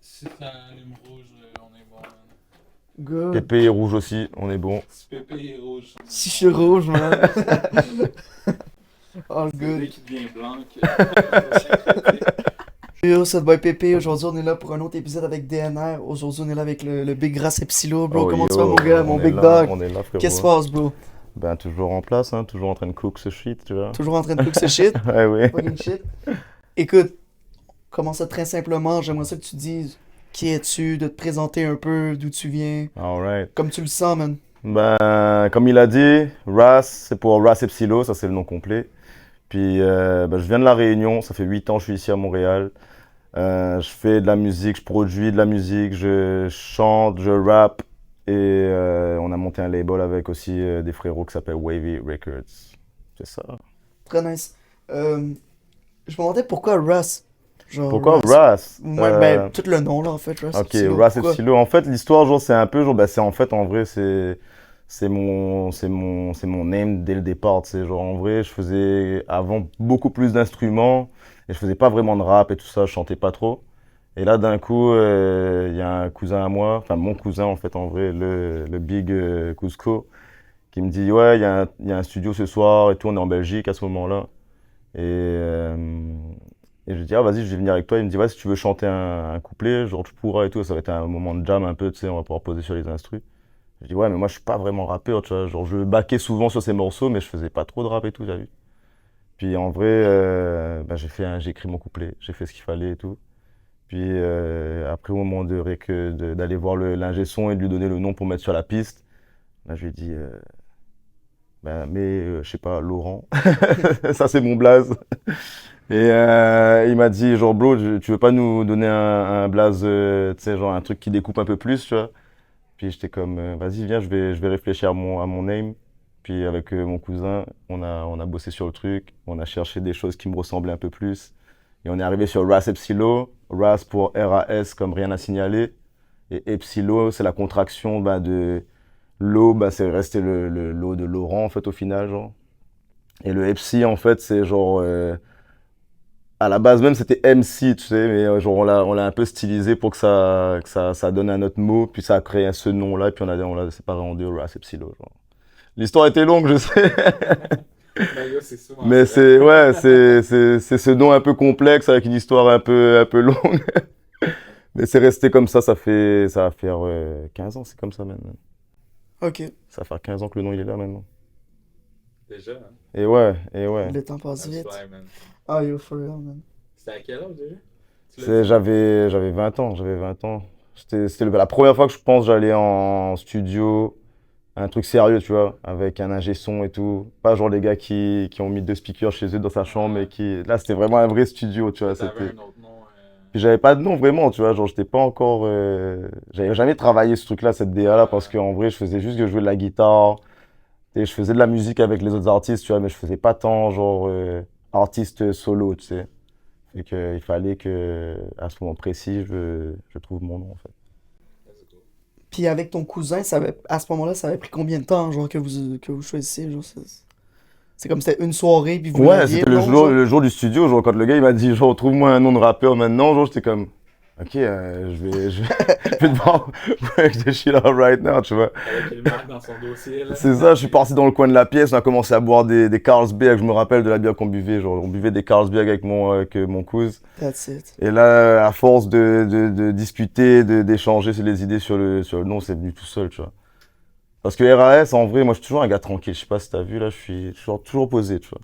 Si ça allume rouge, on est bon, man. Good. Pépé et rouge aussi, on est bon. Si pépé est rouge. Si je suis rouge, man. All C'est good. dès qu'il devient blanc que... Yo, ça boy Pépé. Aujourd'hui, on est là pour un autre épisode avec DNR. Aujourd'hui, on est là avec le Big Ras Epsilo, bro. Oh, Comment tu yo, vas, mon gars, mon on est Big là, Dog? On est là, frérot. Qu'est-ce qui se passe, bro? Ben, toujours en place, hein, toujours en train de cook ce shit, tu vois. Toujours en train de cook ce shit? Ouais, ouais. Fucking shit. Écoute, commence ça très simplement. J'aimerais ça que tu dises qui es-tu, de te présenter un peu, d'où tu viens, Alright. comme tu le sens, man. Ben, comme il a dit, Ras, c'est pour Ras Epsilo, ça c'est le nom complet. Puis, ben, je viens de La Réunion, ça fait 8 ans que je suis ici à Montréal. Je fais de la musique, je produis de la musique, je chante, je rappe. Et on a monté un label avec aussi des frérots qui s'appelle Wavy Records. C'est ça. Très nice. Je me demandais pourquoi Ras. Genre, Pourquoi Ras? Ouais, ben, tout le nom, là, en fait. Ras Ok, Epsilo. Ras Pourquoi? Epsilo. En fait, l'histoire, genre, c'est un peu, genre, bah, c'est en fait, en vrai, c'est mon name dès le départ, tu sais. Genre, en vrai, je faisais avant beaucoup plus d'instruments et je faisais pas vraiment de rap et tout ça, je chantais pas trop. Et là, d'un coup, il y a un cousin à moi, enfin, mon cousin, en fait, en vrai, le Big Cusco, qui me dit, ouais, il y a un studio ce soir et tout, on est en Belgique à ce moment-là. Et je dis, ah, vas-y, je vais venir avec toi. Il me dit, ouais, si tu veux chanter un couplet, genre, tu pourras et tout. Ça va être un moment de jam un peu, tu sais, on va pouvoir poser sur les instrus. Je dis, ouais, mais moi, je suis pas vraiment rappeur, tu vois. Genre, je backais souvent sur ces morceaux, mais je faisais pas trop de rap et tout, t'as vu. Puis en vrai, ben, j'ai écrit mon couplet, j'ai fait ce qu'il fallait et tout. Puis après, au moment d'aller voir l'ingé son et de lui donner le nom pour mettre sur la piste, là, je lui ai dit, ben, mais je sais pas, Laurent, ça c'est mon blaze. Et il m'a dit, genre, bro, tu veux pas nous donner un blaze, tu sais, genre un truc qui découpe un peu plus, tu vois. Puis j'étais comme, vas-y, viens, je vais réfléchir à mon name. Puis avec mon cousin, on a bossé sur le truc, on a cherché des choses qui me ressemblaient un peu plus. Et on est arrivé sur Ras Epsilo, Ras pour RAS comme rien à signaler. Et Epsilo, c'est la contraction bah, de l'O, bah, c'est resté le l'O de Laurent en fait au final, genre. Et le Epsi en fait, c'est genre, à la base même c'était MC, tu sais, mais genre on l'a un peu stylisé pour que ça donne un autre mot, puis ça a créé ce nom-là, et puis on l'a séparé en deux, Ras Epsilo, genre. L'histoire était longue, je sais. Ben, yo, c'est souvent Mais ça. c'est ouais, c'est ce nom un peu complexe avec une histoire un peu longue. Mais c'est resté comme ça va faire 15 ans, c'est comme ça maintenant. Ok. Ça va faire 15 ans que le nom il est là maintenant. Déjà, hein? Et ouais. Le temps passe That's vite. why, man. Ah, yo, for real, man. C'était à quel âge déjà? Tu l'as C'est, dit? j'avais 20 ans, j'avais 20 ans. C'était la première fois que je pense j'allais en studio, un truc sérieux, tu vois, avec un ingé son et tout. Pas genre les gars qui ont mis deux speakers chez eux dans sa chambre et qui... Là, c'était vraiment un vrai studio, tu vois. T'avais C'était... un autre nom. Puis j'avais pas de nom vraiment, tu vois, genre j'étais pas encore... J'avais jamais travaillé ce truc-là, cette DA-là, parce qu'en vrai, je faisais juste que jouer de la guitare, et je faisais de la musique avec les autres artistes, tu vois, mais je faisais pas tant genre artiste solo, tu sais. Et qu'il fallait que, à ce moment précis, je trouve mon nom, en fait. Let's go. Puis avec ton cousin, à ce moment-là, ça avait pris combien de temps, genre, que vous choisissiez, genre, c'est comme c'était une soirée, puis vous Ouais, l'aviez, c'était le le nom, jour, genre? le jour du studio, genre quand le gars il m'a dit, genre, trouve-moi un nom de rappeur maintenant, genre, j'étais comme, ok, je vais devoir break the shit out right now, tu vois. Avec qu'il marque dans son dossier, là. C'est ça, je suis parti dans le coin de la pièce, on a commencé à boire des Carlsberg, je me rappelle de la bière qu'on buvait, genre on buvait des Carlsberg avec mon cousin. That's it. Et là, à force de discuter, d'échanger sur les idées sur le nom, c'est venu tout seul, tu vois. Parce que RAS, en vrai, moi je suis toujours un gars tranquille, je sais pas si t'as vu, là, je suis toujours posé, tu vois.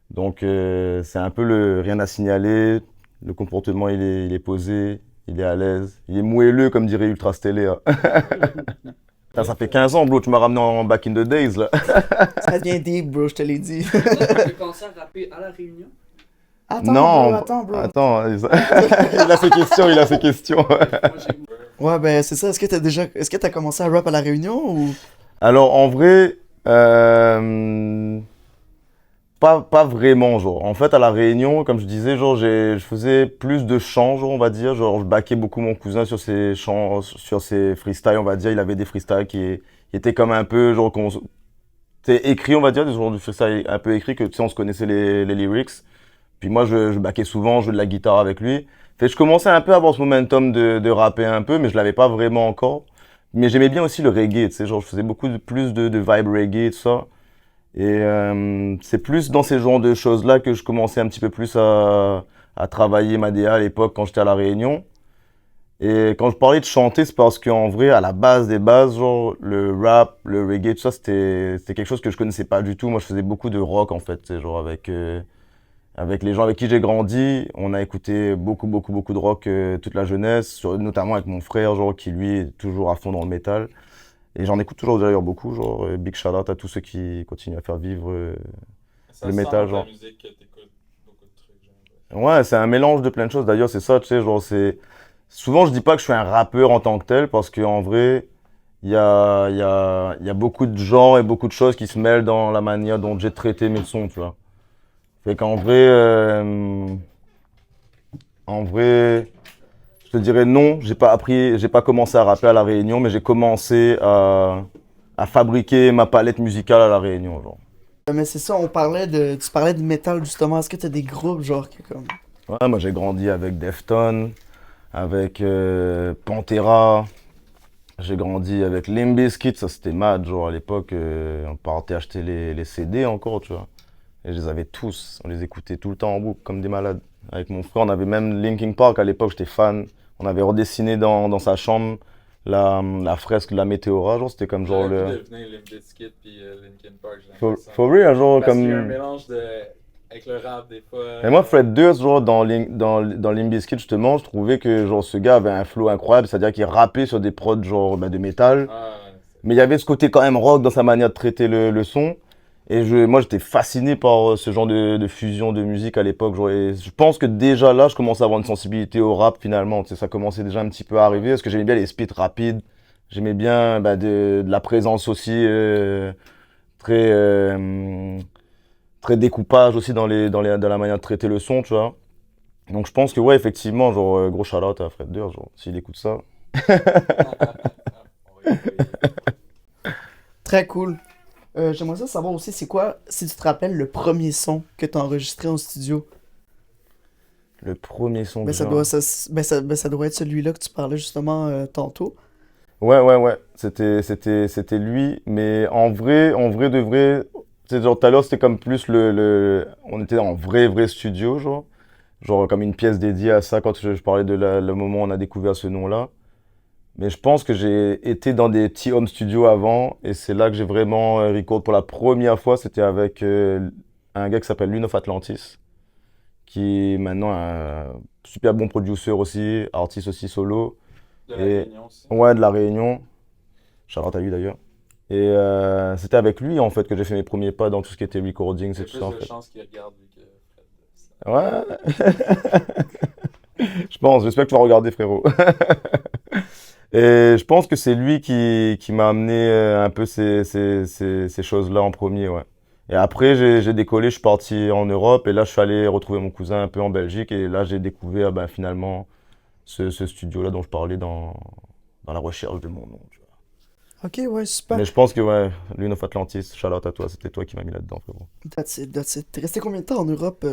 Donc c'est un peu le rien à signaler, le comportement il est posé, il est à l'aise, il est moelleux comme dirait Ultra Stellar. Putain, ça fait 15 ans, bro, tu m'as ramené en back in the days, là. Ça devient deep, bro, je te l'ai dit. T'as commencé à rapper à La Réunion? Non, Attends, bro. attends, il a ses questions. Moi, j'ai... Ouais, ben, c'est ça. Est-ce que t'as commencé à rap à La Réunion, ou... Alors, en vrai, pas vraiment, genre. En fait, à La Réunion, comme je disais, genre, je faisais plus de chants, genre, on va dire. Genre, je backais beaucoup mon cousin sur ses chants, sur ses freestyles, on va dire. Il avait des freestyles qui étaient comme un peu, genre, c'était écrit, on va dire, des genres de freestyle un peu écrit, que, tu sais, on se connaissait les lyrics. Puis moi, je backais souvent, je jouais de la guitare avec lui. Fait que je commençais un peu à avoir ce momentum de rapper un peu, mais je l'avais pas vraiment encore. Mais j'aimais bien aussi le reggae, tu sais, genre je faisais beaucoup plus de vibe reggae, tout ça. Et c'est plus dans ces genres de choses-là que je commençais un petit peu plus à travailler ma DA à l'époque quand j'étais à La Réunion. Et quand je parlais de chanter, c'est parce qu'en vrai, à la base des bases, genre, le rap, le reggae, tout ça, c'était quelque chose que je connaissais pas du tout. Moi, je faisais beaucoup de rock, en fait, tu sais, genre, avec les gens avec qui j'ai grandi. On a écouté beaucoup de rock toute la jeunesse, notamment avec mon frère, genre, qui lui est toujours à fond dans le métal. Et j'en écoute toujours d'ailleurs beaucoup, genre, big shout out à tous ceux qui continuent à faire vivre Ça le sent métal, dans genre. ta musique que t'écoutes beaucoup de trucs, genre. Ouais, c'est un mélange de plein de choses. D'ailleurs, c'est ça, tu sais, genre, c'est... Souvent, je dis pas que je suis un rappeur en tant que tel, parce qu'en vrai, il y a beaucoup de gens et beaucoup de choses qui se mêlent dans la manière dont j'ai traité mes sons, tu vois. Fait qu'en vrai, je te dirais non, j'ai pas commencé à rapper à La Réunion, mais j'ai commencé à fabriquer ma palette musicale à La Réunion, genre. Mais c'est ça, tu parlais de métal justement. Est-ce que t'as des groupes genre que comme. Ouais, moi j'ai grandi avec Deftones, avec Pantera, j'ai grandi avec Limp Bizkit, ça c'était mad, genre à l'époque on partait acheter les CD encore, tu vois. Et je les avais tous, on les écoutait tout le temps en boucle comme des malades. Avec mon frère, on avait même Linkin Park à l'époque, j'étais fan. On avait redessiné dans sa chambre la fresque de la météora, genre c'était comme genre J'aurais pu le... devenir Limp Bizkit puis Linkin Park, j'ai For, l'impression. for real, genre Parce qu'il y a un comme... mélange avec le rap des fois. Et moi, Fred Durst, genre, dans Limp Bizkit, justement, je trouvais que, genre, ce gars avait un flow incroyable, c'est-à-dire qu'il rappait sur des prods, genre, bah, de métal. Ah, Mais il y avait ce côté quand même rock dans sa manière de traiter le son. Et moi, j'étais fasciné par ce genre de fusion de musique à l'époque. Genre, et je pense que déjà là, je commençais à avoir une sensibilité au rap, finalement. Tu sais, ça commençait déjà un petit peu à arriver, parce que j'aimais bien les speeds rapides. J'aimais bien bah, de la présence aussi très... très découpage aussi dans la manière de traiter le son, tu vois. Donc je pense que ouais, effectivement, genre gros shout-out à Fred Durst, genre s'il écoute ça. on va y aller. Très cool. J'aimerais ça savoir aussi, c'est quoi, si tu te rappelles, le premier son que t'as enregistré en studio? Le premier son Ben que ça j'ai- doit, ça doit être celui-là que tu parlais justement tantôt. Ouais. C'était lui, mais en vrai de vrai, tu sais, genre tout à l'heure, c'était comme plus on était en vrai studio, genre. Genre comme une pièce dédiée à ça quand je parlais de le moment où on a découvert ce nom-là. Mais je pense que j'ai été dans des petits home studios avant et c'est là que j'ai vraiment record pour la première fois. C'était avec un gars qui s'appelle Lune of Atlantis, qui est maintenant un super bon producer aussi, artiste aussi solo. De la Et Réunion aussi. ouais, de La Réunion. Shout-out à lui d'ailleurs. Et c'était avec lui en fait que j'ai fait mes premiers pas dans tout ce qui était recording, Il y c'est a tout plus ça en de fait. chances qu'il regarde vu que Fred. Ouais. Je pense, j'espère que tu vas regarder frérot. Et je pense que c'est lui qui m'a amené un peu ces choses-là en premier, ouais. Et après, j'ai décollé, je suis parti en Europe et là, je suis allé retrouver mon cousin un peu en Belgique et là, j'ai découvert ben, finalement ce studio-là dont je parlais dans la recherche de mon nom. Tu vois. Ok, ouais, super. Mais je pense que, ouais, Lune of Atlantis, shout out à toi, c'était toi qui m'as mis là-dedans, frérot. That's it. T'es resté combien de temps en Europe?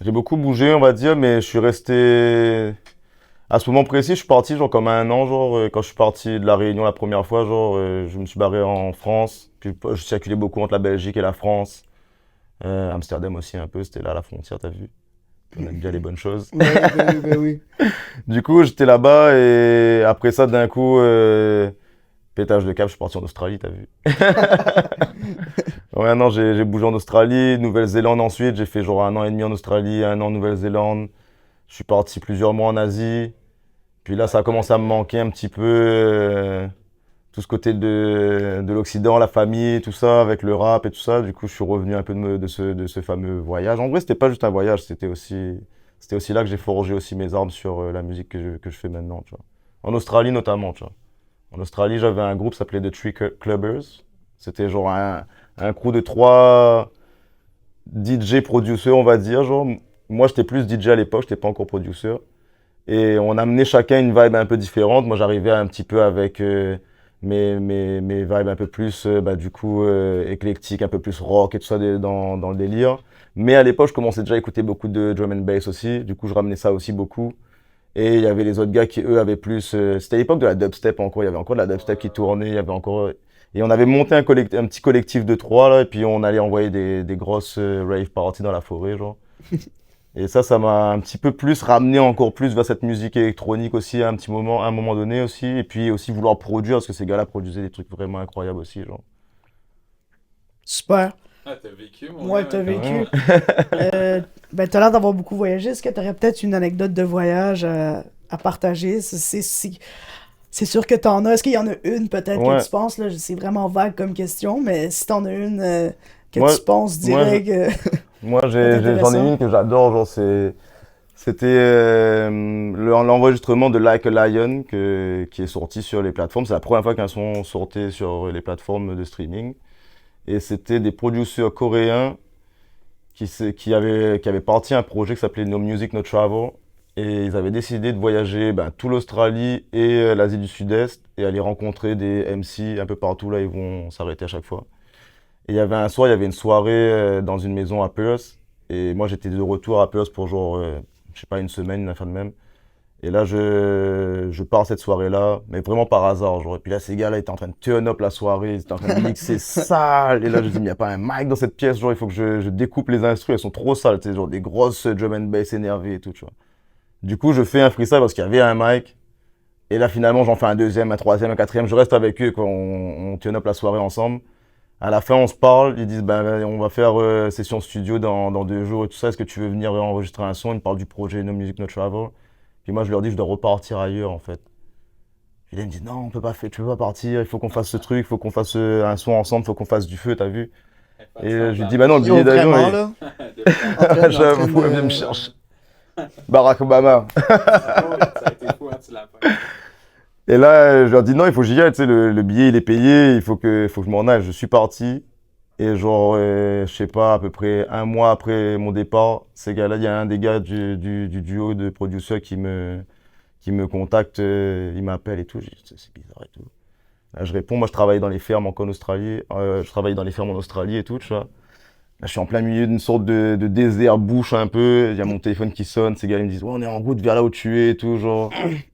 J'ai beaucoup bougé, on va dire, mais je suis resté. À ce moment précis, je suis parti genre comme un an, genre quand je suis parti de la Réunion la première fois, genre je me suis barré en France, puis je circulais beaucoup entre la Belgique et la France, Amsterdam aussi un peu, c'était là à la frontière, t'as vu? On aime bien les bonnes choses. Ben oui. Du coup, j'étais là-bas et après ça, d'un coup, pétage de câble, je suis parti en Australie, t'as vu? Ouais, non, j'ai bougé en Australie, Nouvelle-Zélande ensuite, j'ai fait genre un an et demi en Australie, un an en Nouvelle-Zélande. Je suis parti plusieurs mois en Asie. Puis là, ça a commencé à me manquer un petit peu, tout ce côté de l'Occident, la famille, tout ça, avec le rap et tout ça. Du coup, je suis revenu un peu de ce fameux voyage. En vrai, c'était pas juste un voyage, c'était aussi là que j'ai forgé aussi mes armes sur la musique que je fais maintenant, tu vois. En Australie notamment, tu vois. En Australie, j'avais un groupe qui s'appelait The Tree Clubbers. C'était genre un crew de 3 DJ producers, on va dire, genre. Moi, j'étais plus DJ à l'époque, j'étais pas encore producer. Et on amenait chacun une vibe un peu différente. Moi, j'arrivais un petit peu avec mes vibes un peu plus, du coup, éclectiques, un peu plus rock et tout ça dans le délire. Mais à l'époque, je commençais déjà à écouter beaucoup de drum and bass aussi. Du coup, je ramenais ça aussi beaucoup. Et il y avait les autres gars qui, eux, avaient plus... c'était l'époque de la dubstep encore. Il y avait encore de la dubstep qui tournait. Il y avait encore... Et on avait monté un petit collectif de 3, là. Et puis, on allait envoyer des grosses rave parties dans la forêt, genre. Et ça m'a un petit peu plus ramené encore plus vers cette musique électronique aussi à un moment donné aussi. Et puis aussi vouloir produire, parce que ces gars-là produisaient des trucs vraiment incroyables aussi, genre. Super. Ah, t'as vécu, mon Ouais, gars, t'as quand vécu. même. T'as l'air d'avoir beaucoup voyagé. Est-ce que t'aurais peut-être une anecdote de voyage à partager? C'est sûr que t'en as. Est-ce qu'il y en a une peut-être Ouais. que tu penses? Là, c'est vraiment vague comme question, mais si t'en as une que Moi- tu penses direct. Moi, C'est j'en ai intéressant. une que j'adore, genre c'était l'enregistrement de Like a Lion qui est sorti sur les plateformes. C'est la première fois qu'un son sortait sur les plateformes de streaming. Et c'était des producteurs coréens qui avaient parti un projet qui s'appelait No Music, No Travel. Et ils avaient décidé de voyager tout l'Australie et l'Asie du Sud-Est et aller rencontrer des MC un peu partout. Là, ils vont s'arrêter à chaque fois. Et il y avait un soir, il y avait une soirée dans une maison à Perth. Et moi, j'étais de retour à Perth pour genre, je sais pas, une semaine, une affaire de même. Et là, je pars cette soirée-là, mais vraiment par hasard. Genre. Et puis là, ces gars-là étaient en train de turn up la soirée, ils étaient en train de mixer sale. Et là, je dis, mais il n'y a pas un mic dans cette pièce, genre, il faut que je découpe les instrus, elles sont trop sales, tu sais, genre des grosses drum and bass énervées et tout, tu vois. Du coup, je fais un freestyle parce qu'il y avait un mic. Et là, finalement, j'en fais un deuxième, un troisième, un quatrième. Je reste avec eux, quoi. On turn up la soirée ensemble. À la fin, on se parle, ils disent, on va faire session studio dans 2 jours et tout ça. Est-ce que tu veux venir enregistrer un son? Ils me parlent du projet No Music, No Travel. Puis moi, je leur dis, je dois repartir ailleurs, en fait. Puis là, ils me disent, non, on peut pas faire, tu peux pas partir, il faut qu'on fasse ce truc, il faut qu'on fasse un son ensemble, il faut qu'on fasse du feu, t'as vu? Et je lui dis, bah non, le Yo, billet d'avion, vraiment, il- là. j'avoue, elle vient me chercher. Barack Obama. Ça a été fou, hein, tu l'as fait. Et là, je leur dis, non, il faut que j'y aille, tu sais, le billet, il est payé, il faut que je m'en aille. Je suis parti. Et genre, je sais pas, à peu près un mois après mon départ, ces gars-là, il y a un des gars du duo de producteurs qui me contacte, il m'appelle et tout. Je dis, c'est bizarre et tout. Là, je réponds, moi je travaille dans les fermes en Australie, je travaille dans les fermes en Australie et tout, tu vois. Là, je suis en plein milieu d'une sorte de désert bouche un peu, il y a mon téléphone qui sonne, ces gars ils me disent, ouais, on est en route vers là où tu es et tout, genre.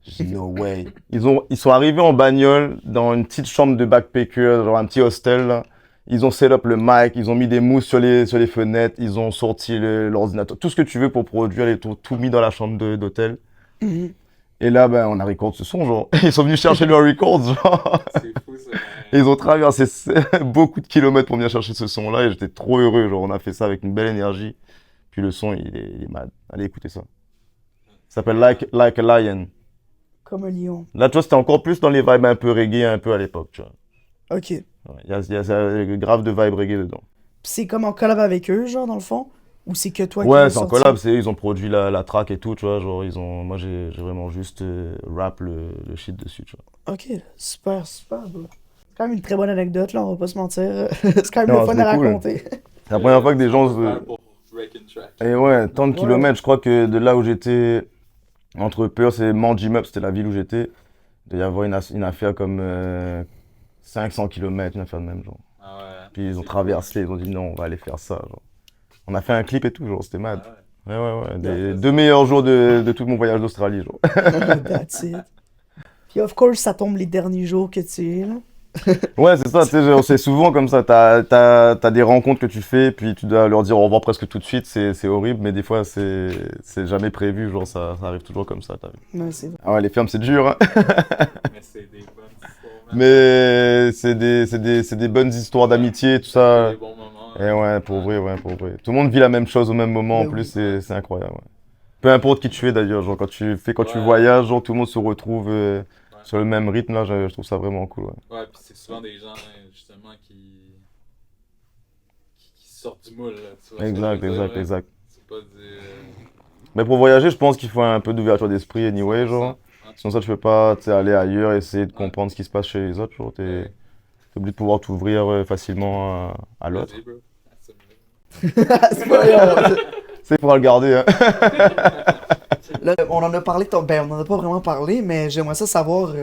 Je dis, no way. Ils sont arrivés en bagnole dans une petite chambre de backpacker, genre un petit hostel, là. Ils ont set up le mic, ils ont mis des mousses sur les fenêtres, ils ont sorti l'ordinateur, tout ce que tu veux pour produire, ils ont tout mis dans la chambre d'hôtel. Mhm. Et là, on a record ce son, genre. Ils sont venus chercher leur record, genre. C'est fou, ça. Et ils ont traversé beaucoup de kilomètres pour venir chercher ce son-là et j'étais trop heureux, genre. On a fait ça avec une belle énergie. Puis le son, il est mad. Allez, écoutez ça. Ça s'appelle Like a Lion. Comme un lion. Là, tu vois, c'était encore plus dans les vibes un peu reggae, un peu à l'époque, tu vois. Ok. Ouais, il y a grave de vibes reggae dedans. Puis c'est comme en collab avec eux, genre, dans le fond? Ou c'est que toi qui Ouais, l'as c'est en sorti? collab, ils ont produit la track et tout, tu vois, genre moi j'ai vraiment juste rap le shit dessus, tu vois. Ok, super, super. Bro. C'est quand même une très bonne anecdote, là, on va pas se mentir. C'est quand même Non, le fun c'était à cool. raconter. C'est la première fois que des gens Pour Breaking Track. Et ouais, tant de Ouais. kilomètres, je crois que de là où j'étais, entre Perth et Manjimup, c'était la ville où j'étais, il devait y avoir une affaire comme 500 kilomètres, une affaire de même, genre. Ah ouais. Puis ils ont C'est traversé, ils ont dit non, on va aller faire ça, genre. On a fait un clip et tout, genre, c'était cool. mad. Ah ouais. Ouais. Des 2 meilleurs jours de tout mon voyage d'Australie, genre. That's it. Puis of course, ça tombe les derniers jours que tu es, là. Ouais, c'est ça, tu sais, genre, c'est souvent comme ça. T'as des rencontres que tu fais, puis tu dois leur dire au revoir presque tout de suite, c'est horrible, mais des fois, c'est jamais prévu, genre, ça arrive toujours comme ça, t'as vu. Ouais, c'est vrai. Ah ouais, les fermes, c'est dur, hein. Mais c'est des bonnes histoires. man. Mais c'est des bonnes histoires d'amitié, tout ça. Des bons moments. Et ouais, pour vrai, ouais, pour vrai. Tout le monde vit la même chose au même moment, en Mais plus, oui. c'est incroyable, ouais. Peu importe qui tu es d'ailleurs, genre, quand tu Ouais. voyages, genre, tout le monde se retrouve sur le même rythme, là, je trouve ça vraiment cool, ouais. Ouais, puis c'est souvent des gens, justement, qui sortent du moule, là. Tu vois ce que je Exact, veux dire, exact, là? exact. C'est pas du... Mais pour voyager, je pense qu'il faut un peu d'ouverture d'esprit, anyway, genre. Sinon, ça, tu peux pas, tu sais, aller ailleurs, essayer de comprendre ce qui se passe chez les autres, genre, t'es obligé de pouvoir t'ouvrir facilement à l'autre. Vas-y, bro. Assume-le. C'est pas grave. C'est pour le garder, hein. Là, on en a parlé, on en a pas vraiment parlé, mais j'aimerais ça savoir,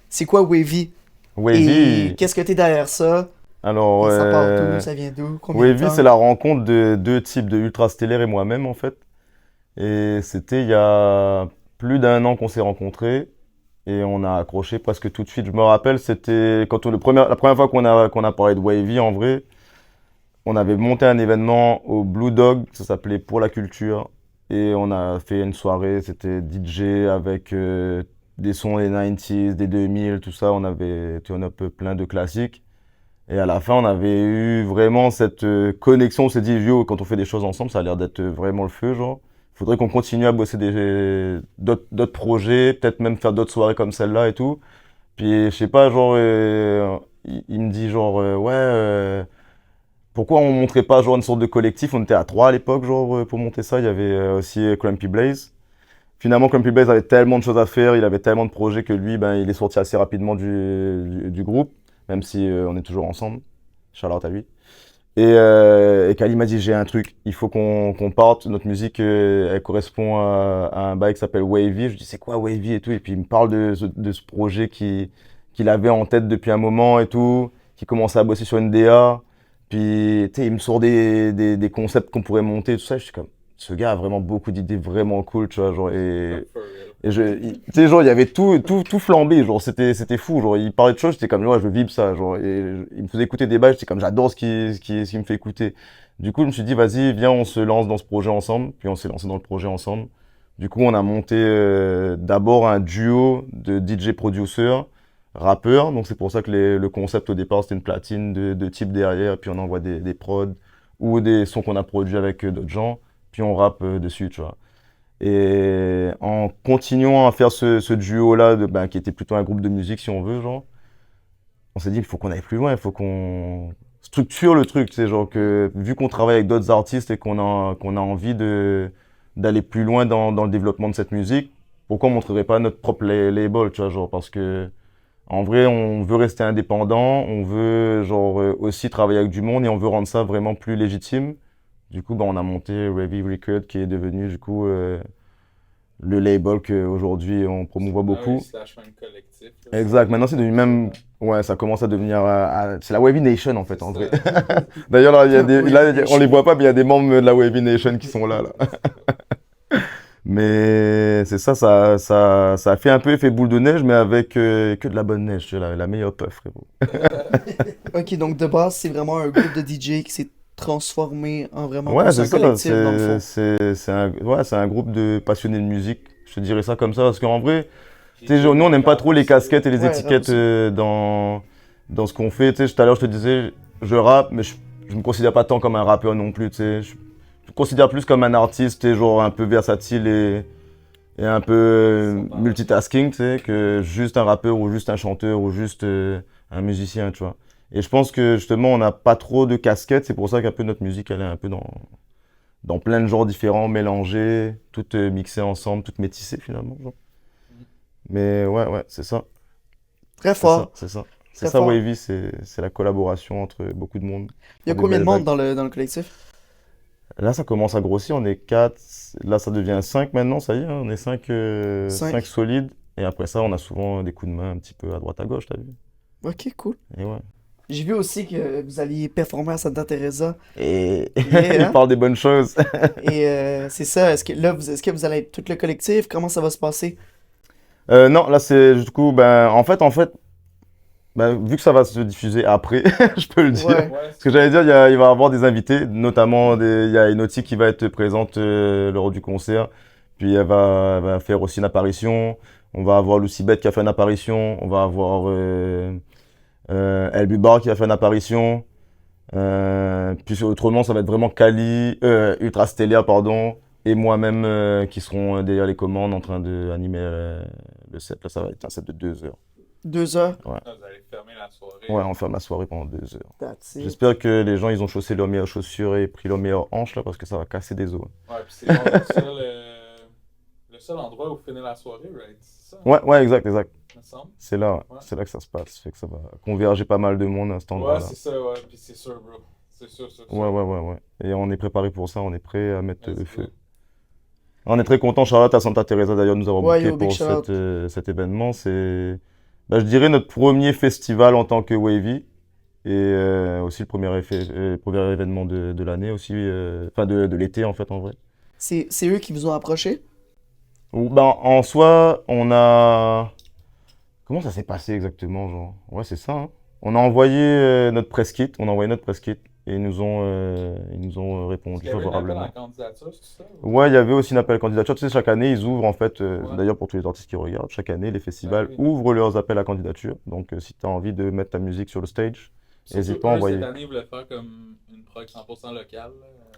c'est quoi Wavy? Wavy, Et qu'est-ce que t'es derrière ça? alors, Et ça part d'où? Ça vient d'où? Combien de Wavy, temps? c'est la rencontre de deux types de Ultra Stellaire et moi-même, en fait. Et c'était il y a plus d'un an qu'on s'est rencontrés et on a accroché presque tout de suite. Je me rappelle, c'était quand la première fois qu'on a parlé de Wavy, en vrai, on avait monté un événement au Blue Dog, ça s'appelait Pour la Culture. Et on a fait une soirée, c'était DJ avec des sons des 90s, des 2000, tout ça. On avait tune up plein de classiques. Et à la fin, on avait eu vraiment cette connexion. On s'est dit, yo, quand on fait des choses ensemble, ça a l'air d'être vraiment le feu, genre. Faudrait qu'on continue à bosser d'autres projets, peut-être même faire d'autres soirées comme celle-là et tout. Puis, je sais pas, genre, il me dit, genre, ouais, pourquoi on montrait pas, genre, une sorte de collectif? On était à trois à l'époque, genre, pour monter ça. Il y avait aussi Crumpy Blaze. Finalement, Crumpy Blaze avait tellement de choses à faire, il avait tellement de projets que lui, ben, il est sorti assez rapidement du groupe, même si on est toujours ensemble. Shout out à lui. Et Kali m'a dit, j'ai un truc, il faut qu'on parte, notre musique, elle correspond à un bail qui s'appelle Wavy. Je dis, c'est quoi Wavy et tout? Et puis il me parle de ce projet qu'il avait en tête depuis un moment et tout, qui commençait à bosser sur une DA. Puis, tu sais, il me sort des concepts qu'on pourrait monter, tout ça. Je suis comme, ce gars a vraiment beaucoup d'idées vraiment cool, tu vois, genre, For real. tu sais, genre, il y avait tout flambé, genre, c'était fou, genre, il parlait de choses, j'étais comme, ouais, je vibre ça, genre, il me faisait écouter des bails, j'étais comme, j'adore ce qu'il me fait écouter. Du coup, je me suis dit, vas-y, viens, on se lance dans ce projet ensemble, puis on s'est lancé dans le projet ensemble. Du coup, on a monté d'abord un duo de DJ producers, rappeurs, donc c'est pour ça que le concept au départ, c'était une platine de type derrière, puis on envoie des prods ou des sons qu'on a produits avec d'autres gens, puis on rappe dessus, tu vois. Et en continuant à faire ce duo-là, ben, qui était plutôt un groupe de musique, si on veut, genre, on s'est dit, il faut qu'on aille plus loin, il faut qu'on structure le truc, tu sais, genre que, vu qu'on travaille avec d'autres artistes et qu'on a envie d'aller plus loin dans le développement de cette musique, pourquoi on montrerait pas notre propre label, tu vois, genre, parce que, en vrai, on veut rester indépendant, on veut, genre, aussi travailler avec du monde et on veut rendre ça vraiment plus légitime. Du coup, ben, on a monté Wavy Record qui est devenu, du coup, le label qu'aujourd'hui on promouvoit Ah beaucoup. oui, slash même collectif. Là, Exact, maintenant c'est devenu même. Ouais, ça commence à devenir. C'est la Wavy Nation en fait, en vrai. C'est ça. D'ailleurs, là, il y a Wavy là, on les Nation. voit pas, mais il y a des membres de la Wavy Nation qui sont là. Mais c'est ça a fait un peu effet boule de neige, mais avec que de la bonne neige, tu vois, la meilleure puff, frérot. Ok, donc de base, c'est vraiment un groupe de DJ qui s'est transformé en vraiment Ouais, plus c'est un ça, collectif, dans le fond. c'est un groupe de passionnés de musique, je te dirais ça comme ça, parce qu'en vrai, Puis tu sais, nous, on n'aime pas trop les casquettes et les Ouais, étiquettes rap aussi. dans ce qu'on fait. Tu sais, tout à l'heure, je te disais, je rappe, mais je me considère pas tant comme un rappeur non plus. Tu sais. Je me considère plus comme un artiste, tu sais, genre un peu versatile et un peu multitasking, tu sais, que juste un rappeur ou juste un chanteur ou juste un musicien, tu vois. Et je pense que justement, on n'a pas trop de casquettes. C'est pour ça qu'un peu notre musique, elle est un peu dans plein de genres différents, mélangés, toutes mixées ensemble, toutes métissées finalement. Genre. Mais ouais, c'est ça. Très C'est fort. ça, c'est ça. C'est Très ça, fort. Wavy, c'est la collaboration entre beaucoup de monde. Il y a Pour des combien de belles monde vagues. dans le collectif? Là, ça commence à grossir, on est 4, là ça devient 5 maintenant, ça y est, hein, on est 5 5. solides. Et après ça, on a souvent des coups de main un petit peu à droite à gauche, t'as vu? Ok, cool. Et ouais. J'ai vu aussi que vous alliez performer à Santa Teresa. Et Yeah, il hein? parle des bonnes choses. Et c'est ça. Est-ce que vous allez être tout le collectif? Comment ça va se passer? Non, là c'est du coup, ben, en fait, ben, vu que ça va se diffuser après, je peux le dire. Ouais. Ouais, Ce que j'allais dire, il va y avoir des invités, notamment il y a Enoti qui va être présente lors du concert. Puis elle va faire aussi une apparition. On va avoir Lucy Beth qui a fait une apparition. On va avoir El Bubar qui a fait une apparition. Puis autrement, ça va être vraiment Ultra Stellaire, pardon, et moi-même qui seront derrière les commandes en train d'animer le set. Là, ça va être un set de 2 heures. 2 heures. vous allez fermer la soirée. Ouais, on ferme la soirée pendant 2 heures. That's it. J'espère que les gens ils ont chaussé leurs meilleures chaussures et pris leurs meilleures hanches là parce que ça va casser des os. Ouais, puis c'est le seul endroit où finir la soirée, right? C'est ça? Ouais, exact. Il me semble. C'est là, Ouais. c'est là que ça se passe. Fait que ça va converger pas mal de monde à cet Ouais, endroit-là. c'est ça, ouais. Puis c'est sûr, bro. C'est sûr. Ouais. Et on est préparé pour ça, on est prêt à mettre le Let's feu. go. On est très content, Charlotte à Santa Teresa d'ailleurs de nous avoir Ouais, booké yo, big pour shout out. cet événement. C'est Bah, je dirais notre premier festival en tant que Wavy et aussi le premier événement de l'année aussi, enfin de l'été en fait en vrai. C'est eux qui vous ont approché? Ben, en soi, on a... Comment ça s'est passé exactement, genre? Ouais, c'est ça, hein. On a envoyé notre press kit, et ils nous ont répondu Il y avait un appel à favorablement. candidature, c'est ça? Ouais, il y avait aussi un appel à candidature. Tu sais, chaque année, ils ouvrent, en fait, Ouais. d'ailleurs pour tous les artistes qui regardent, chaque année, les festivals oui. ouvrent leurs appels à candidature. Donc, si tu as envie de mettre ta musique sur le stage, Surtout n'hésite pas à eux, envoyer. cette année, ils voulaient faire comme une prog 100% locale.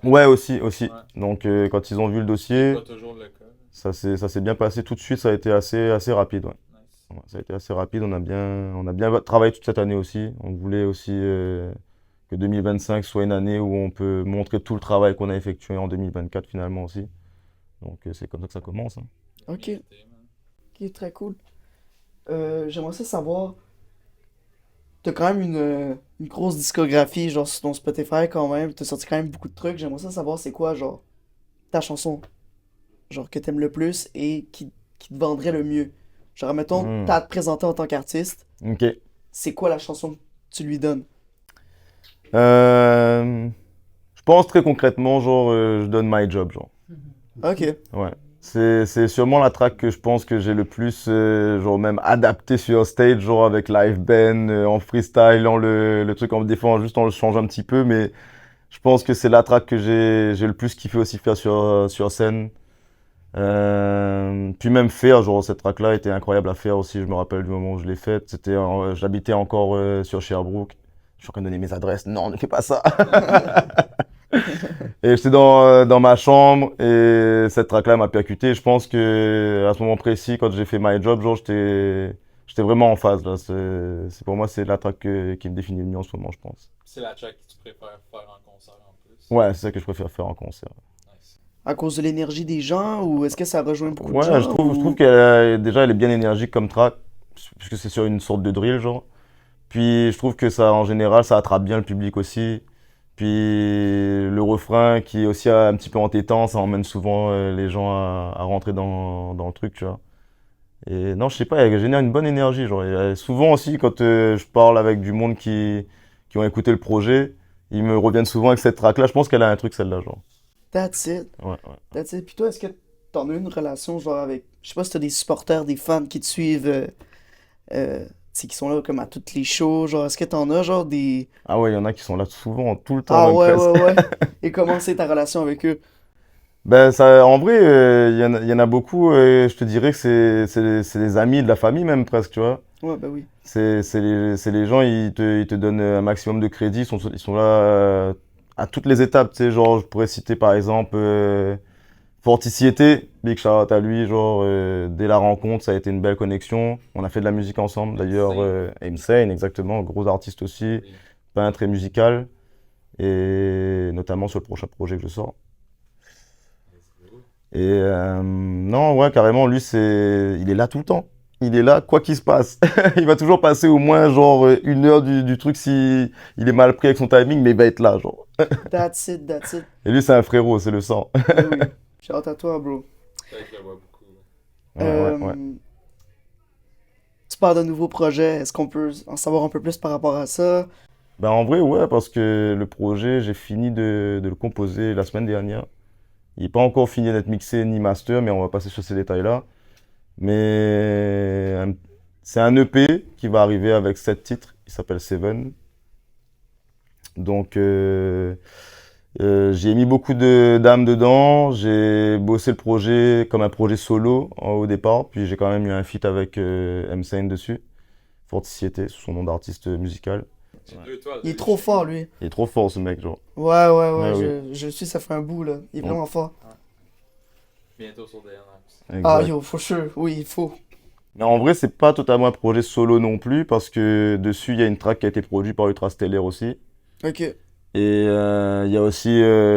Ouais, aussi. Ouais. Donc, quand ils ont vu le C'est dossier, pas toujours le cas. ça s'est bien passé tout de suite. Ça a été assez rapide, ouais. Nice. Ouais, ça a été assez rapide. On a bien travaillé toute cette année aussi. On voulait aussi que 2025 soit une année où on peut montrer tout le travail qu'on a effectué en 2024 finalement aussi. Donc, c'est comme ça que ça commence, hein. Ok. Mérité, man. Ok, très cool. J'aimerais ça savoir, t'as quand même une grosse discographie, genre sur ton Spotify quand même, t'as sorti quand même beaucoup de trucs. J'aimerais ça savoir c'est quoi, genre, ta chanson, genre, que t'aimes le plus et qui te vendrait le mieux. Genre, mettons, Hmm. t'as à te présenter en tant qu'artiste, Ok. c'est quoi la chanson que tu lui donnes? Je pense très concrètement, genre, je donne My Job, genre. Ok. Ouais. C'est sûrement la track que je pense que j'ai le plus, genre, même adapté sur stage, genre, avec live band, en freestyle, le truc en défend, juste en le changeant un petit peu, mais je pense que c'est la track que j'ai le plus kiffé aussi faire sur scène. Puis même faire, genre, cette track-là était incroyable à faire aussi, je me rappelle du moment où je l'ai faite. J'habitais encore sur Sherbrooke. Je suis en train de donner mes adresses. Non, ne fais pas ça. Et j'étais dans ma chambre et cette track-là m'a percuté. Je pense que à ce moment précis, quand j'ai fait My Job, genre, j'étais vraiment en phase, là. Pour moi, c'est la track qui me définit le mieux en ce moment, je pense. C'est la track que tu préfères faire en concert en plus. Ouais, c'est ça que je préfère faire en concert. Nice. À cause de l'énergie des gens ou est-ce que ça rejoint beaucoup de Ouais, gens je ou... trouve déjà, elle est bien énergique comme track, puisque c'est sur une sorte de drill, genre. Puis je trouve que ça, en général, ça attrape bien le public aussi. Puis le refrain qui est aussi un petit peu entêtant, ça emmène souvent les gens à rentrer dans le truc, tu vois. Et non, je sais pas, elle génère une bonne énergie, genre. Et, souvent aussi, quand je parle avec du monde qui ont écouté le projet, ils me reviennent souvent avec cette track-là. Je pense qu'elle a un truc, celle-là, genre. That's it. Ouais. That's it. Puis toi, est-ce que t'en as une relation genre avec... Je sais pas si t'as des supporters, des fans qui te suivent, tu sais, qui sont là comme à toutes les shows, genre est-ce que t'en as genre des... Ah ouais, il y en a qui sont là souvent, tout le temps, Ah même ouais, presque. ouais, ouais. Et comment c'est ta relation avec eux? Ben ça, en vrai, il y en a beaucoup. Je te dirais que c'est des amis de la famille même presque, tu vois. Ouais, bah oui. C'est les gens, ils te donnent un maximum de crédit. Ils sont là à toutes les étapes. Tu sais, genre, je pourrais citer par exemple Forticiété, big shout out à lui. Genre, dès la rencontre, ça a été une belle connexion. On a fait de la musique ensemble. D'ailleurs, Insane, exactement, gros artiste aussi, Oui. peintre et musical, et notamment sur le prochain projet que je sors. Let's go. Et non, ouais, carrément, lui, il est là tout le temps. Il est là, quoi qu'il se passe. Il va toujours passer au moins, genre, une heure du truc si il est mal pris avec son timing, mais il va être là, genre. That's it, that's it. Et lui, c'est un frérot, c'est le sang. Ben oui. Shout out à toi, bro. C'est vrai que je le vois beaucoup. Ouais. Tu parles de nouveaux projets, est-ce qu'on peut en savoir un peu plus par rapport à ça? Ben, en vrai, ouais, parce que le projet, j'ai fini de le composer la semaine dernière. Il n'est pas encore fini d'être mixé ni master, mais on va passer sur ces détails-là. Mais c'est un EP qui va arriver avec 7 titres. Il s'appelle Seven. Donc, j'ai mis beaucoup d'âme dedans. J'ai bossé le projet comme un projet solo au départ. Puis j'ai quand même eu un feat avec M-Sane dessus. Forticiété, sous son nom d'artiste musical. J'ai 2 étoiles. Il est trop fort, lui. Il est trop fort ce mec, genre. Ouais, Ouais, je le suis, ça fait un bout, là. Il est vraiment fort. Bientôt sur DNX. Ah, Exact. yo, for sure. Oui, il faut. Mais en vrai, c'est pas totalement un projet solo non plus, parce que dessus, il y a une track qui a été produite par Ultra Stellaire aussi. Ok. Et il y a aussi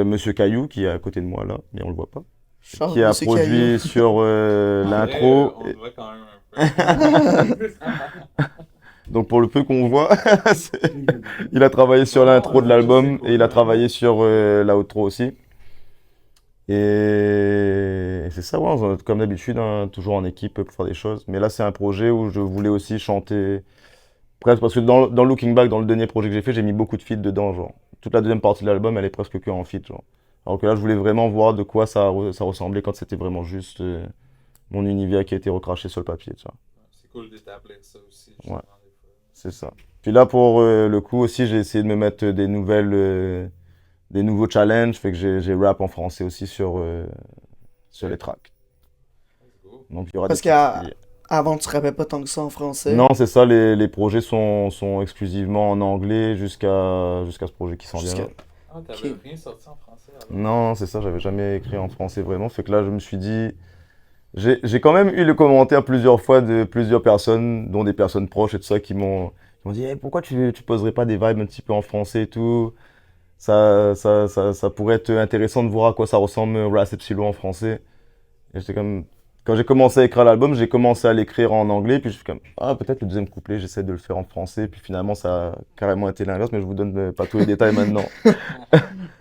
Monsieur Caillou qui est à côté de moi là, mais on le voit pas. Shout out Qui a Monsieur produit Caillou. sur En vrai, l'intro. on le voit quand même un peu. Donc pour le peu qu'on voit, il a travaillé sur l'intro de l'album et il a travaillé sur l'outro aussi. Et c'est ça, ouais, comme d'habitude, hein, toujours en équipe pour faire des choses. Mais là, c'est un projet où je voulais aussi chanter. Presque, parce que dans Looking Back, dans le dernier projet que j'ai fait, j'ai mis beaucoup de feats dedans, genre. Toute la deuxième partie de l'album, elle est presque que en feat, genre. Alors que là, je voulais vraiment voir de quoi ça ressemblait quand c'était vraiment juste mon univers qui a été recraché sur le papier, tu vois. C'est cool d'établir ça aussi, Ouais. justement, des fois. C'est ça. Puis là, pour le coup aussi, j'ai essayé de me mettre des nouveaux challenges, fait que j'ai rap en français aussi sur les tracks. Let's go. Donc il y aura Parce des trucs. qu'avant, tu rappais pas tant que ça en français. Non, c'est ça, les projets sont exclusivement en anglais jusqu'à ce projet qui s'en vient Jusqu'à... là. Ah, t'avais Ok. rien sorti en français alors? Non, c'est ça, j'avais jamais écrit en français vraiment. Fait que là, je me suis dit. J'ai quand même eu le commentaire plusieurs fois de plusieurs personnes, dont des personnes proches et tout ça, qui m'ont dit Eh, pourquoi tu poserais pas des vibes un petit peu en français et tout? Ça pourrait être intéressant de voir à quoi ça ressemble Racep Silo en français. Et j'étais comme. Quand j'ai commencé à écrire l'album, j'ai commencé à l'écrire en anglais, puis je suis comme, ah, peut-être le deuxième couplet, j'essaie de le faire en français, puis finalement, ça a carrément été l'inverse, mais je vous donne pas tous les détails maintenant.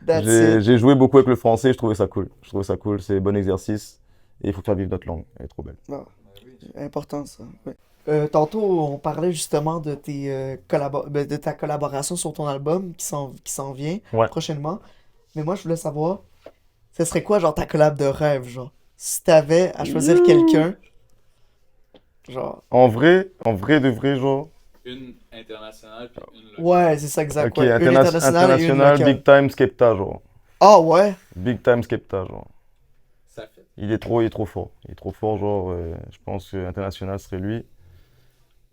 That's J'ai it. j'ai joué beaucoup avec le français, je trouvais ça cool. Je trouvais ça cool, c'est un bon exercice, et il faut faire vivre notre langue, elle est trop belle. Ah, Ben oui. important ça. Ouais. Tantôt, on parlait justement de de ta collaboration sur ton album qui s'en vient Ouais. prochainement. Mais moi, je voulais savoir, ce serait quoi, genre, ta collab de rêve, genre? Si t'avais à choisir quelqu'un, genre... En vrai de vrai, genre. Une internationale puis une locale. Ouais, c'est ça, exact. Ok, Ouais. Une internationale et une international, locale. Big Time Skepta, genre. Ah ouais? Big Time Skepta, genre. Ça fait. Il est trop fort. Il est trop fort, genre, je pense que international serait lui.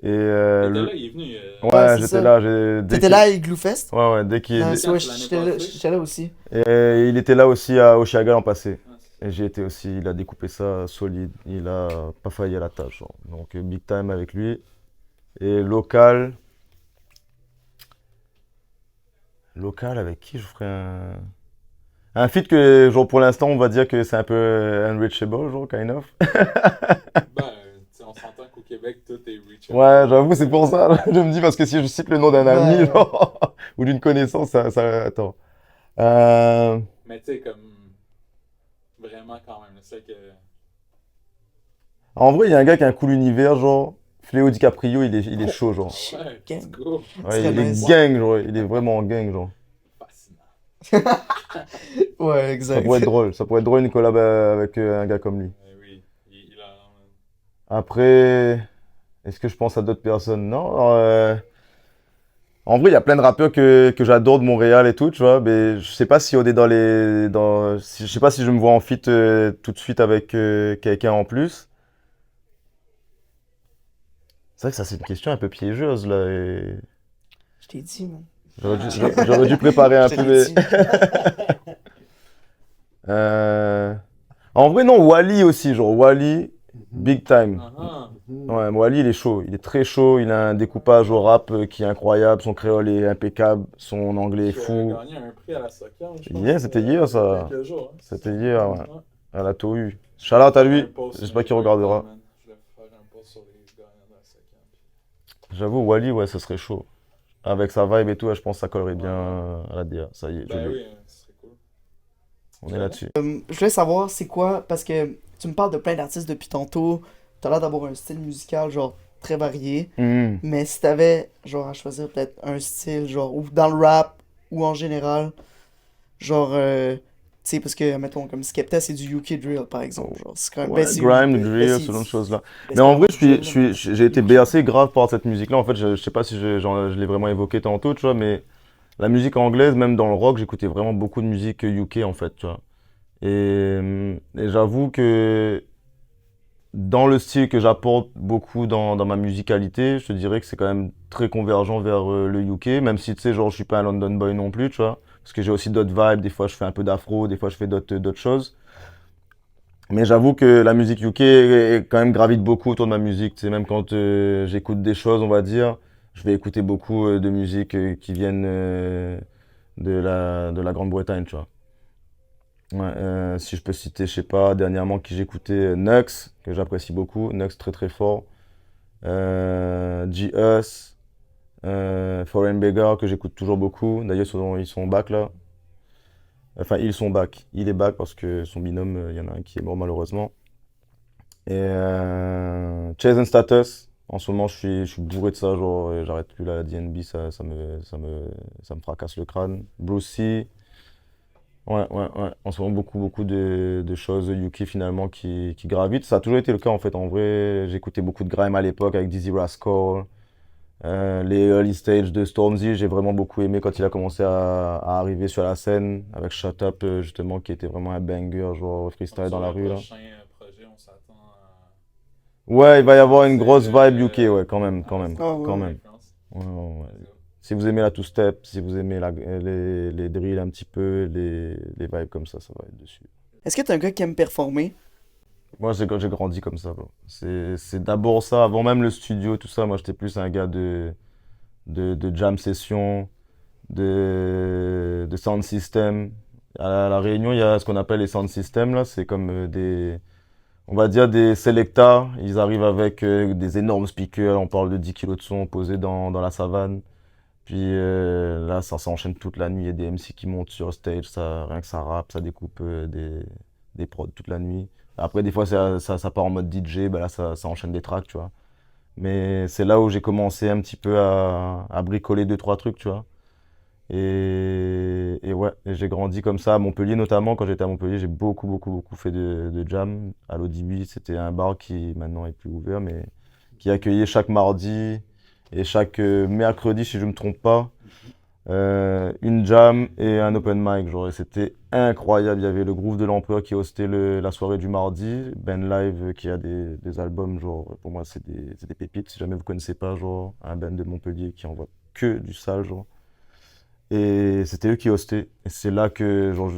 Et T'étais là, il est venu. ouais, Ouais, c'est j'étais ça. là. Dès T'étais qu'il- là à Igloo Fest? Ouais, ouais, dès qu'il. Nice, Quand ouais, l'année passée? j'étais là aussi. Et il était là aussi à Oshiaga l'an passé. Ah, c'est ça. Et j'ai été aussi, il a découpé ça solide. Il a pas failli à la tâche, genre. Donc, big time avec lui. Et local avec qui je ferais un feat que, genre, pour l'instant, on va dire que c'est un peu unreachable, genre, kind of. Ben, tu sais, on s'entend qu'au Québec, tout est reachable. Ouais, j'avoue, c'est pour ça. Je me dis, parce que si je cite le nom d'un ami, Ouais. genre, ou d'une connaissance, attends. Euh, Mais tu sais, comme. Vraiment quand même. C'est que. En vrai, il y a un gars qui a un cool univers, genre. Fléau DiCaprio, il est chaud, genre. Shit, Ouais, gang. let's go. Ouais, Très il est nice. gang, genre. Il est vraiment gang, genre. Fascinant. Ouais, Ça exact. pourrait être drôle. Ça pourrait être drôle une collab avec un gars comme lui. Mais oui, il a. Après, est-ce que je pense à d'autres personnes? Non. En vrai, il y a plein de rappeurs que j'adore de Montréal et tout, tu vois. Mais je sais pas si on est je sais pas si je me vois en feat tout de suite avec quelqu'un en plus. C'est vrai que ça, c'est une question un peu piégeuse, là. Et Je t'ai dit, man. j'aurais dû préparer un Je peu te mes. l'ai dit. Euh, En vrai, non, Wally aussi, genre Wally, big time. Ah, Ouais, Wally, il est chaud, il est très chaud, il a un découpage au rap qui est incroyable, son créole est impeccable, son anglais est tu as fou. gagné un prix à la soccer, je pense. Hier, c'était hier, ça. Il y a quelques jours. Hein. C'était hier, ouais, à la TOU. Shout out à lui, Un post j'espère sur qu'il les regardera. man. Je vais faire un post sur les gagnants de la soccer. J'avoue, Wally, ouais, ce serait chaud. Avec sa vibe et tout, je pense que ça collerait bien à la DA. Ça y est, je Ben l'ai. oui, ce serait cool. On est là-dessus. Je voulais savoir, c'est quoi, parce que tu me parles de plein d'artistes depuis tantôt, t'as l'air d'avoir un style musical, genre, très varié, Mhm. mais si t'avais, genre, à choisir peut-être un style, genre, ou dans le rap, ou en général, genre, tu sais, parce que, mettons, comme Skepta, c'est du UK drill, par exemple, genre, c'est quand même... Ouais, ben, c'est- grime, ben, drill, c'est- ce genre de choses-là. ben, Mais en vrai, c'est pas du drill, j'ai été bercé grave par cette musique-là. En fait, je sais pas si je l'ai vraiment évoqué tantôt, tu vois, mais la musique anglaise, même dans le rock, j'écoutais vraiment beaucoup de musique UK, en fait, tu vois. Et j'avoue que dans le style que j'apporte beaucoup dans ma musicalité, je te dirais que c'est quand même très convergent vers le UK, même si, tu sais, genre, je suis pas un London boy non plus, tu vois. Parce que j'ai aussi d'autres vibes, des fois je fais un peu d'afro, des fois je fais d'autres choses. Mais j'avoue que la musique UK quand même gravite beaucoup autour de ma musique. Tu sais, même quand j'écoute des choses, on va dire, je vais écouter beaucoup de musique qui viennent de la Grande-Bretagne, tu vois. Ouais, si je peux citer, je sais pas, dernièrement qui j'écoutais, Nux, que j'apprécie beaucoup, Nux très très fort, G-Us, Foreign Beggar que j'écoute toujours beaucoup, d'ailleurs ils sont back là. Enfin, ils sont back. Il est back parce que son binôme, il y en a un qui est mort malheureusement. Et Chase and Status, en ce moment, je suis bourré de ça, genre, j'arrête plus la DNB, ça me fracasse le crâne. Brucey, ouais. En ce moment, beaucoup de choses UK finalement qui gravitent. Ça a toujours été le cas en fait. En vrai, j'écoutais beaucoup de grime à l'époque avec Dizzy Rascal. Les early stages de Stormzy, j'ai vraiment beaucoup aimé quand il a commencé à arriver sur la scène avec Shut Up, justement, qui était vraiment un banger, genre freestyle Donc, dans sur la le rue là. prochain projet, on s'attend à Ouais, il va y avoir une c'est grosse vibe UK, ouais, quand même, quand même, Ah quand ouais. même. l'influence. Ouais. Let's go. Si vous aimez la two-step, si vous aimez les drills un petit peu, les vibes comme ça va être dessus. Est-ce que t'es un gars qui aime performer? Moi, j'ai grandi comme ça, bro. C'est d'abord ça, avant même le studio, tout ça. Moi, j'étais plus un gars de jam session, de sound system. À la Réunion, il y a ce qu'on appelle les sound systems, là. C'est comme on va dire des selecta. Ils arrivent avec des énormes speakers. On parle de 10 kilos de son posés dans la savane. Puis là, ça s'enchaîne toute la nuit. Il y a des MC qui montent sur stage, rien que ça rappe, ça découpe des prods toute la nuit. Après, des fois, ça part en mode DJ, bah là, ça enchaîne des tracks, tu vois. Mais c'est là où j'ai commencé un petit peu à bricoler deux, trois trucs, tu vois. Et ouais, et j'ai grandi comme ça à Montpellier, notamment. Quand j'étais à Montpellier, j'ai beaucoup fait de jam. À l'ODB, c'était un bar qui maintenant est plus ouvert, mais qui accueillait chaque mardi et chaque mercredi, si je ne me trompe pas, une jam et un open mic. Genre, et c'était incroyable. Il y avait le Groove de l'Empereur qui hostait la soirée du mardi, Ben Live qui a des albums, genre, pour moi, c'est des pépites. Si jamais vous connaissez pas, genre, un band de Montpellier qui envoie que du sale, genre. Et c'était eux qui hostaient. Et c'est là que, genre,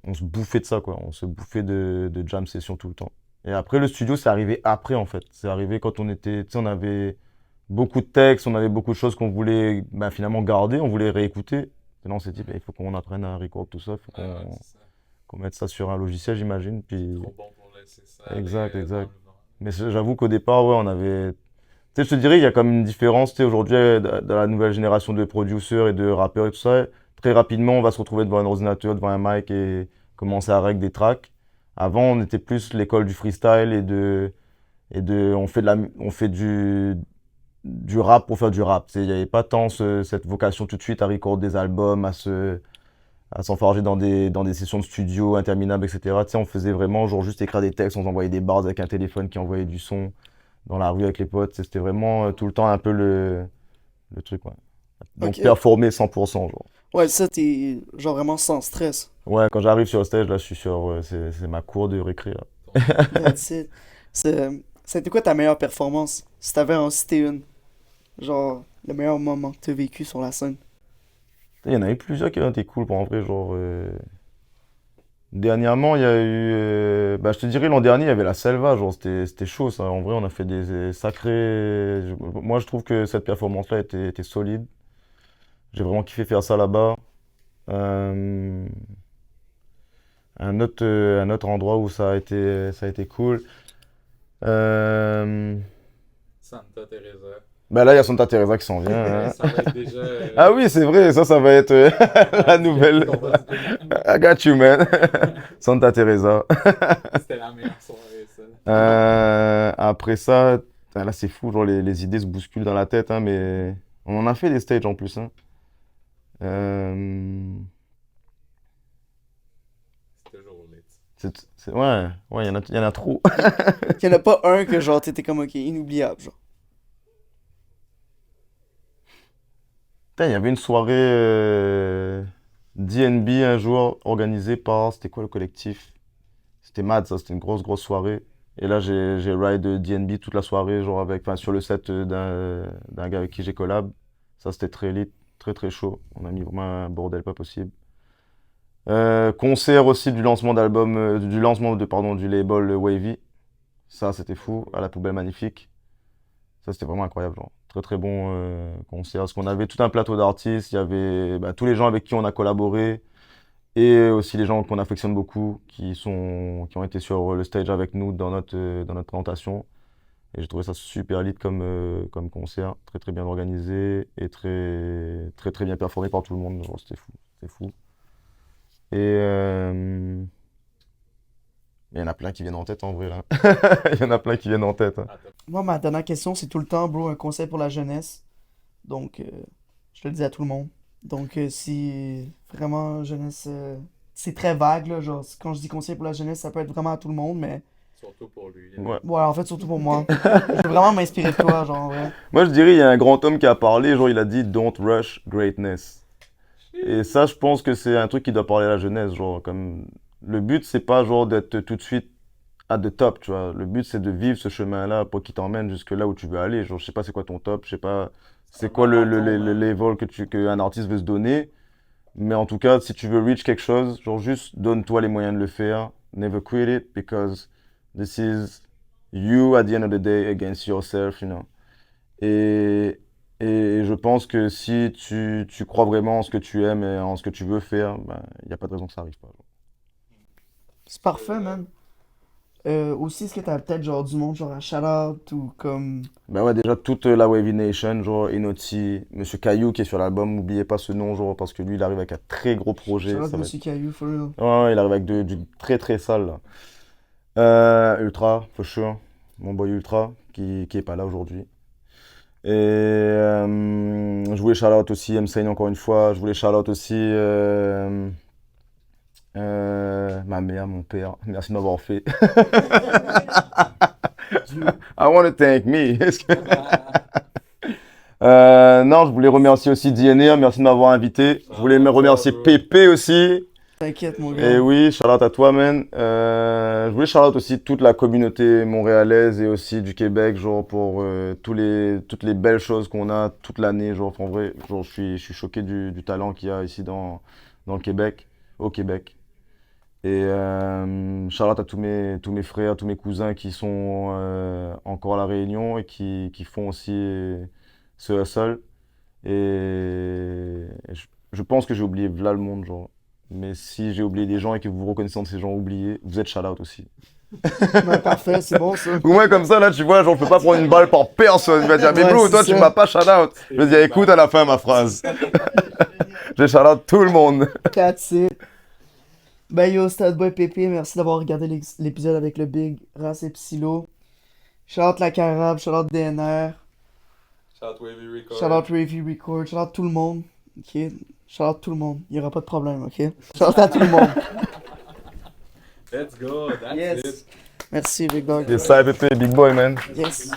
on se bouffait de ça, quoi. On se bouffait de jam session tout le temps. Et après, le studio, c'est arrivé après, en fait. C'est arrivé quand on était, tu sais, on avait beaucoup de textes, on avait beaucoup de choses qu'on voulait ben, finalement garder, on voulait réécouter. Et là, on s'est dit, ben, il faut qu'on apprenne à record tout ça, il faut Ouais, c'est ça. qu'on mette ça sur un logiciel, j'imagine. Puis... Trop bon pour laisser ça aller dans Exact. le vent. Mais j'avoue qu'au départ, ouais, on avait. Tu sais, je te dirais, il y a comme une différence, tu sais, aujourd'hui, dans la nouvelle génération de producteurs et de rappeurs et tout ça. Très rapidement, on va se retrouver devant un ordinateur, devant un mic et commencer à rec des tracks. Avant, on était plus l'école du freestyle on fait du rap pour faire du rap. Tu sais, il n'y avait pas tant cette vocation tout de suite à recorder des albums, à s'enfarger dans des sessions de studio interminables, etc. Tu sais, on faisait vraiment genre juste écrire des textes, on s'envoyait des bars avec un téléphone qui envoyait du son dans la rue avec les potes. C'était vraiment tout le temps un peu le truc, ouais. Donc Ok. performer 100%, genre. Ouais, ça, t'es genre vraiment sans stress. Ouais, quand j'arrive sur le stage, là, je suis sur, c'est ma cour de récré, là. That's it. C'était quoi ta meilleure performance? Si t'avais à en citer une. Genre, le meilleur moment que t'as vécu sur la scène. Il y en a eu plusieurs qui ont été cool, pour en vrai, genre... Dernièrement, il y a eu... bah, je te dirais, l'an dernier, il y avait la Selva, genre, c'était chaud, ça. En vrai, on a fait des sacrés... Moi, je trouve que cette performance-là était solide. J'ai vraiment kiffé faire ça là-bas. Euh, un autre endroit où ça a été cool. Euh, Santa Teresa. Bah là, il y a Santa Teresa qui s'en vient, hein. Ça va être déjà. Ah oui, c'est vrai, ça va être la nouvelle. On va se donner. I got you, man. Santa Teresa. C'était la meilleure soirée, ça. Après ça, putain, là c'est fou, genre les idées se bousculent dans la tête, hein, mais on en a fait des stages en plus, hein. Euh, C'est toujours lit. ouais, il y en a trop. Qu'il y en a pas un que genre t'étais comme ok, inoubliable, genre. Putain, il y avait une soirée DNB un jour organisée par, c'était quoi le collectif? C'était Mad, ça, c'était une grosse soirée. Et là, j'ai ride DNB toute la soirée, genre enfin, sur le set d'un gars avec qui j'ai collab. Ça, c'était très lit, très chaud. On a mis vraiment un bordel pas possible. Concert aussi du lancement d'album, du label Wavy. Ça, c'était fou, à la poubelle magnifique. Ça, c'était vraiment incroyable, genre. Très bon concert. Parce qu'on avait tout un plateau d'artistes, il y avait bah, tous les gens avec qui on a collaboré et aussi les gens qu'on affectionne beaucoup, qui ont été sur le stage avec nous dans notre présentation. Et j'ai trouvé ça super lit comme concert, très bien organisé et très bien performé par tout le monde. Genre, c'était fou. Et il y en a plein qui viennent en tête en vrai là. Il y en a plein qui viennent en tête, hein. Moi, ma dernière question, c'est tout le temps, bro, un conseil pour la jeunesse. Donc, je le dis à tout le monde. Donc, si vraiment jeunesse, c'est très vague, là. Genre, quand je dis conseil pour la jeunesse, ça peut être vraiment à tout le monde, mais Surtout pour lui. Ouais. ouais, en fait, surtout pour moi. Je veux vraiment m'inspirer de toi, genre, ouais. Moi je dirais, il y a un grand homme qui a parlé, genre il a dit Don't rush greatness. Et ça, je pense que c'est un truc qui doit parler à la jeunesse, genre comme le but c'est pas genre d'être tout de suite à the top, tu vois. Le but c'est de vivre ce chemin-là pour qu'il t'emmène jusque là où tu veux aller. Genre je sais pas c'est quoi ton top, je sais pas c'est quoi le level que un artiste veut se donner, mais en tout cas si tu veux reach quelque chose, genre juste donne-toi les moyens de le faire. Never quit it because this is you at the end of the day against yourself, you know. Et, et je pense que si tu crois vraiment en ce que tu aimes et en ce que tu veux faire, ben, il n'y a pas de raison que ça arrive pas. C'est parfait, man. Aussi, est-ce que t'as peut-être, genre, du monde, genre, à shout-out ou comme. Ben ouais, déjà toute la Wavy Nation, genre Enoti, Monsieur Caillou qui est sur l'album, n'oubliez pas ce nom, genre, parce que lui il arrive avec un très gros projet. Shout-out, Ça va Monsieur Caillou, for real. Ouais, il arrive avec du très très sale là. Ultra, for sure. Mon boy Ultra, qui est pas là aujourd'hui. Et je voulais shout-out aussi M-Sane encore une fois. Je voulais shout-out aussi ma mère, mon père. Merci de m'avoir fait. I want to thank me. Non, je voulais remercier aussi DNR. Merci de m'avoir invité. Je voulais me remercier Pépé aussi. T'inquiète, mon Et gars. oui, shout-out à toi, man. Je voulais shout-out aussi toute la communauté montréalaise et aussi du Québec, genre pour toutes les belles choses qu'on a toute l'année. Genre, en vrai, genre, je suis choqué du talent qu'il y a ici dans le Québec, au Québec. Et shout-out à tous mes frères, tous mes cousins qui sont encore à La Réunion et qui font aussi ce hustle. Et je pense que j'ai oublié v'là le monde, genre. Mais si j'ai oublié des gens et que vous vous reconnaissez dans ces gens oubliés, vous êtes shout-out aussi. Ouais, parfait, c'est bon, ça. Ou moi, comme ça, là, tu vois, genre, je peux pas prendre une balle par personne. Il va dire, mais Ouais, bro, c'est toi, tu ça. m'as pas shout-out. Je vais dire, écoute à la fin ma phrase. J'ai shout-out tout le monde. That's it. Ben yo, c'était Boy Pépé, merci d'avoir regardé l'épisode avec le Big Ras et Psylo. Shout-out la Carabe, shout-out DNR, Shout Wavy Record. shout-out Ravy Record, shout-out tout le monde. Ok? Shout-out tout le monde, il y aura pas de problème, ok? Shout-out à tout le monde. Let's go, that's Yes. it. Merci, Big Dog. Yes, ça, Pépé, big boy, man. Yes.